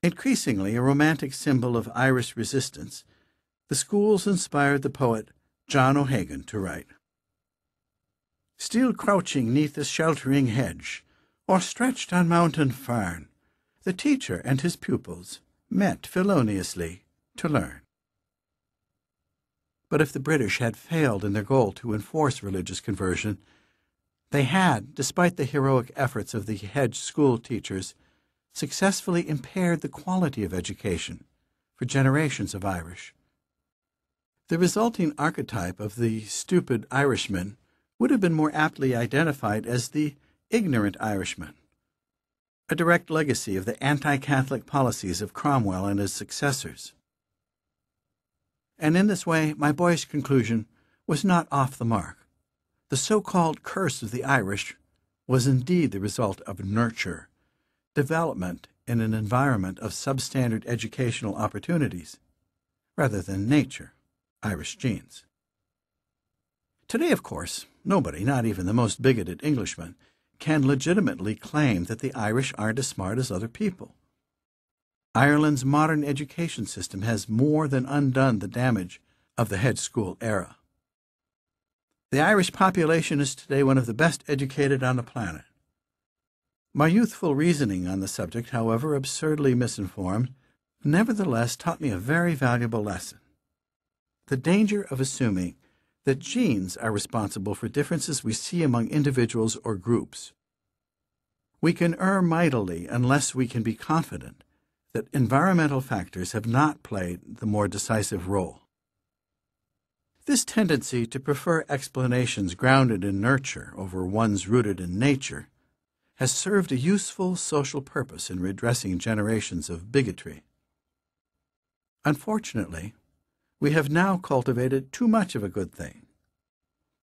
Increasingly a romantic symbol of Irish resistance, the schools inspired the poet John O'Hagan to write, "Still crouching 'neath the sheltering hedge, or stretched on mountain farn, the teacher and his pupils met feloniously to learn." But if the British had failed in their goal to enforce religious conversion, they had, despite the heroic efforts of the hedge school teachers, successfully impaired the quality of education for generations of Irish. The resulting archetype of the stupid Irishman would have been more aptly identified as the ignorant Irishman, a direct legacy of the anti-Catholic policies of Cromwell and his successors. And in this way, my boyish conclusion was not off the mark. The so-called curse of the Irish was indeed the result of nurture, development in an environment of substandard educational opportunities, rather than nature, Irish genes. Today, of course, nobody, not even the most bigoted Englishman, can legitimately claim that the Irish aren't as smart as other people. Ireland's modern education system has more than undone the damage of the hedge school era. The Irish population is today one of the best educated on the planet. My youthful reasoning on the subject, however absurdly misinformed, nevertheless taught me a very valuable lesson: the danger of assuming that genes are responsible for differences we see among individuals or groups. We can err mightily unless we can be confident that environmental factors have not played the more decisive role. This tendency to prefer explanations grounded in nurture over ones rooted in nature has served a useful social purpose in redressing generations of bigotry. Unfortunately, we have now cultivated too much of a good thing.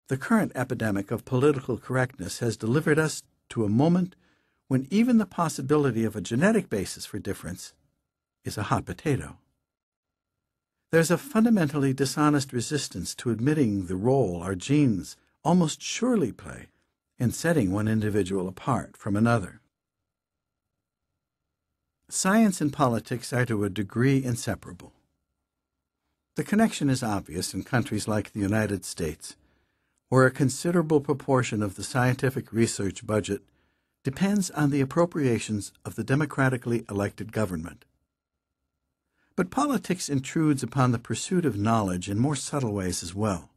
The current epidemic of political correctness has delivered us to a moment when even the possibility of a genetic basis for difference is a hot potato. There's a fundamentally dishonest resistance to admitting the role our genes almost surely play in setting one individual apart from another. Science and politics are to a degree inseparable. The connection is obvious in countries like the United States, where a considerable proportion of the scientific research budget depends on the appropriations of the democratically elected government. But politics intrudes upon the pursuit of knowledge in more subtle ways as well.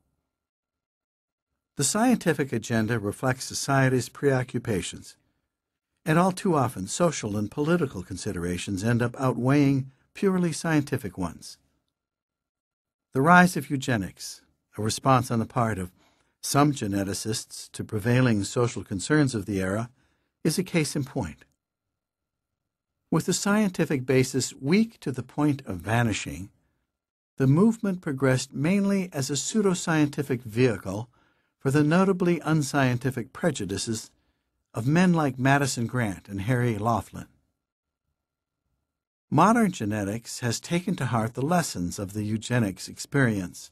The scientific agenda reflects society's preoccupations, and all too often social and political considerations end up outweighing purely scientific ones. The rise of eugenics, a response on the part of some geneticists to prevailing social concerns of the era, is a case in point. With the scientific basis weak to the point of vanishing, the movement progressed mainly as a pseudoscientific vehicle for the notably unscientific prejudices of men like Madison Grant and Harry Laughlin. Modern genetics has taken to heart the lessons of the eugenics experience.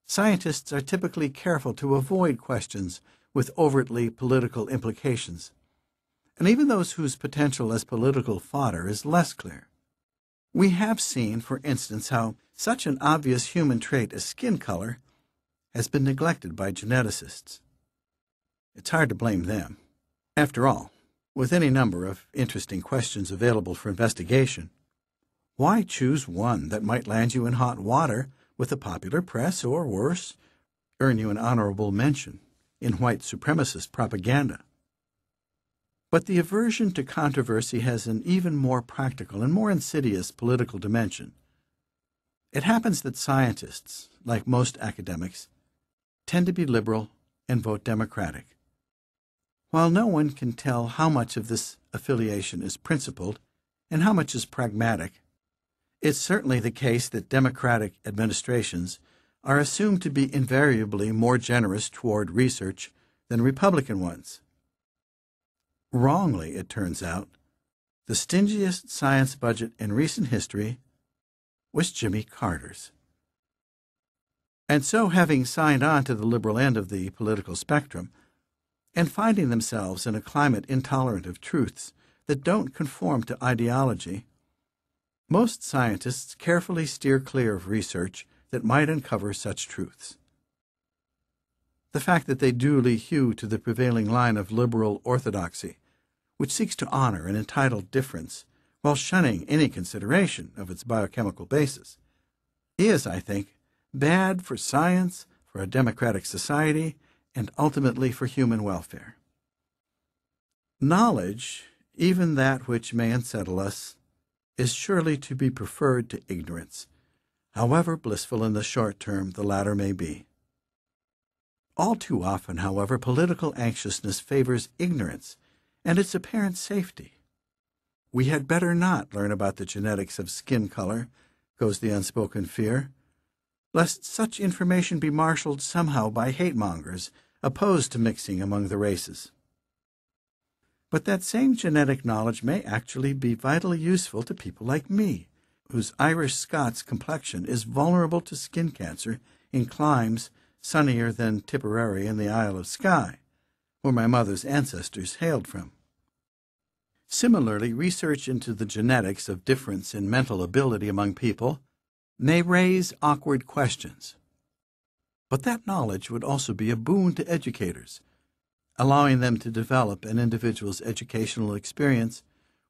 Scientists are typically careful to avoid questions with overtly political implications, and even those whose potential as political fodder is less clear. We have seen, for instance, how such an obvious human trait as skin color has been neglected by geneticists. It's hard to blame them. After all, with any number of interesting questions available for investigation, why choose one that might land you in hot water with the popular press or, worse, earn you an honorable mention in white supremacist propaganda? But the aversion to controversy has an even more practical and more insidious political dimension. It happens that scientists, like most academics, tend to be liberal and vote Democratic. While no one can tell how much of this affiliation is principled and how much is pragmatic, it's certainly the case that Democratic administrations are assumed to be invariably more generous toward research than Republican ones. Wrongly, it turns out, the stingiest science budget in recent history was Jimmy Carter's. And so, having signed on to the liberal end of the political spectrum, and finding themselves in a climate intolerant of truths that don't conform to ideology, Most scientists carefully steer clear of research that might uncover such truths. The fact that they duly hew to the prevailing line of liberal orthodoxy, which seeks to honor an entitled difference while shunning any consideration of its biochemical basis, is, I think, bad for science, for a democratic society, and ultimately for human welfare. Knowledge, even that which may unsettle us, is surely to be preferred to ignorance, however blissful in the short term the latter may be. All too often, however, political anxiousness favors ignorance and its apparent safety. We had better not learn about the genetics of skin color, goes the unspoken fear, lest such information be marshaled somehow by hate-mongers opposed to mixing among the races. But that same genetic knowledge may actually be vitally useful to people like me, whose Irish Scots complexion is vulnerable to skin cancer in climes sunnier than Tipperary in the Isle of Skye, where my mother's ancestors hailed from. Similarly, research into the genetics of difference in mental ability among people may raise awkward questions. But that knowledge would also be a boon to educators, allowing them to develop an individual's educational experience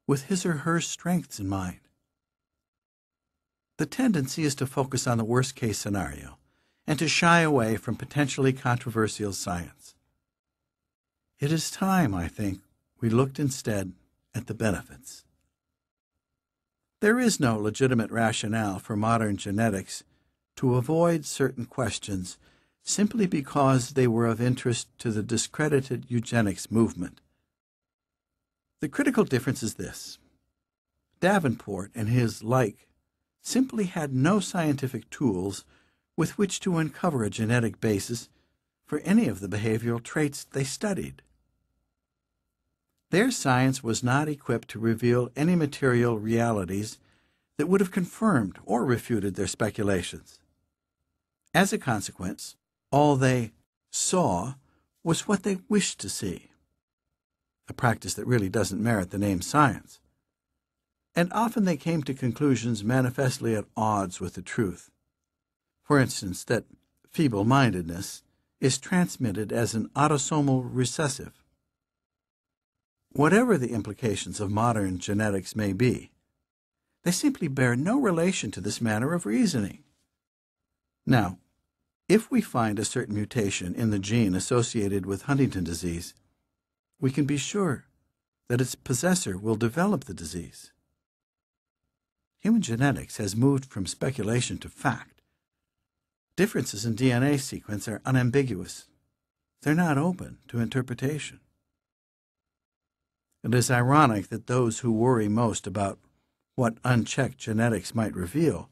with his or her strengths in mind. The tendency is to focus on the worst-case scenario and to shy away from potentially controversial science. It is time, I think, we looked instead at the benefits. There is no legitimate rationale for modern genetics to avoid certain questions simply because they were of interest to the discredited eugenics movement. The critical difference is this: Davenport and his like simply had no scientific tools with which to uncover a genetic basis for any of the behavioral traits they studied. Their science was not equipped to reveal any material realities that would have confirmed or refuted their speculations. As a consequence, all they saw was what they wished to see, a practice that really doesn't merit the name science. And often they came to conclusions manifestly at odds with the truth. For instance, that feeble-mindedness is transmitted as an autosomal recessive. Whatever the implications of modern genetics may be, they simply bear no relation to this manner of reasoning. Now, if we find a certain mutation in the gene associated with Huntington disease, we can be sure that its possessor will develop the disease. Human genetics has moved from speculation to fact. Differences in DNA sequence are unambiguous. They're not open to interpretation. It is ironic that those who worry most about what unchecked genetics might reveal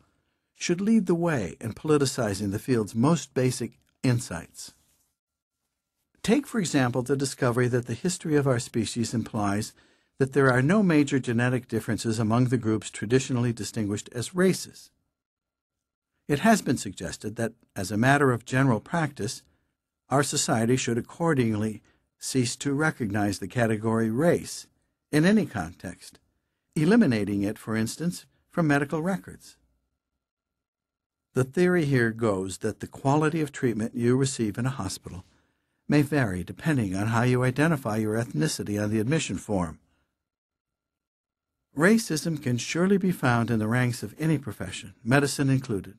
should lead the way in politicizing the field's most basic insights. Take, for example, the discovery that the history of our species implies that there are no major genetic differences among the groups traditionally distinguished as races. It has been suggested that, as a matter of general practice, our society should accordingly cease to recognize the category race in any context, eliminating it, for instance, from medical records. The theory here goes that the quality of treatment you receive in a hospital may vary depending on how you identify your ethnicity on the admission form. Racism can surely be found in the ranks of any profession, medicine included.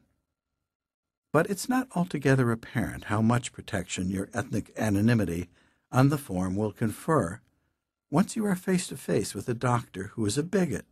But it's not altogether apparent how much protection your ethnic anonymity on the form will confer once you are face to face with a doctor who is a bigot.